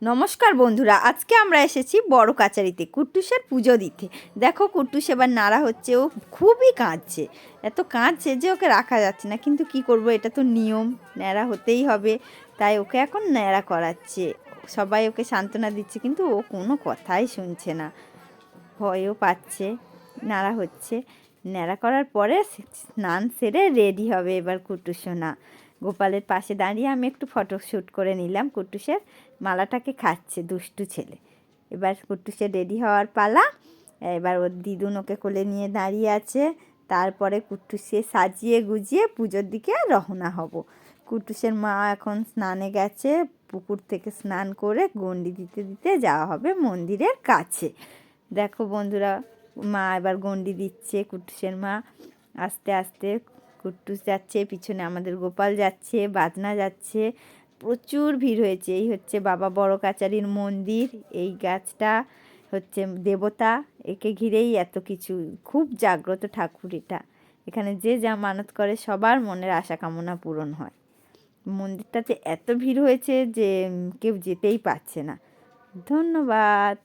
নমস্কার বন্ধুরা, আজকে আমরা এসেছি বড় কাচারিতে কুট্টুসের পুজো দিতে। দেখো কুট্টুস এবার নাড়া হচ্ছে, ও খুবই কাঁদছে, এত কাঁদছে যে ওকে রাখা যাচ্ছে না, কিন্তু কি করব, এটা তো নিয়ম, ন্যাড়া হতেই হবে। তাই ওকে এখন ন্যাড়া করাচ্ছে, সবাই ওকে সান্ত্বনা দিচ্ছে, কিন্তু ও কোনো কথাই শুনছে না, ভয়ও পাচ্ছে। নাড়া হচ্ছে, ন্যাড়া করার পরে স্নান সেরে রেডি হবে এবার কুট্টুস সোনা। গোপালের পাশে দাঁড়িয়ে আমি একটু ফটোশ্যুট করে নিলাম। কুট্টুসের মালাটাকে খাচ্ছে দুষ্টু ছেলে। এবার কুট্টুসের রেডি হওয়ার পালা। এবার ওর দিদুন ওকে কোলে নিয়ে দাঁড়িয়ে আছে। তারপরে কুট্টুসে সাজিয়ে গুজিয়ে পুজোর দিকে রওনা হব। কুট্টুসের মা এখন স্নানে গেছে, পুকুর থেকে স্নান করে গণ্ডি দিতে দিতে যাওয়া হবে মন্দিরের কাছে। দেখো বন্ধুরা, মা এবার গণ্ডি দিচ্ছে, কুট্টুসের মা আস্তে আস্তে। কুট্টুস যাচ্ছে, পিছনে আমাদের গোপাল যাচ্ছে, বাজনা যাচ্ছে, প্রচুর ভিড় হয়েছে। এই হচ্ছে বাবা বড় কাচারির মন্দির, এই গাছটা হচ্ছে দেবতা, একে ঘিরেই এত কিছু, খুব জাগ্রত ঠাকুর এটা। এখানে যে যা মানত করে সবার মনের আশা কামনা পূরণ হয়। মন্দিরটাতে এত ভিড় হয়েছে যে কেউ যেতেই পারছে না। ধন্যবাদ।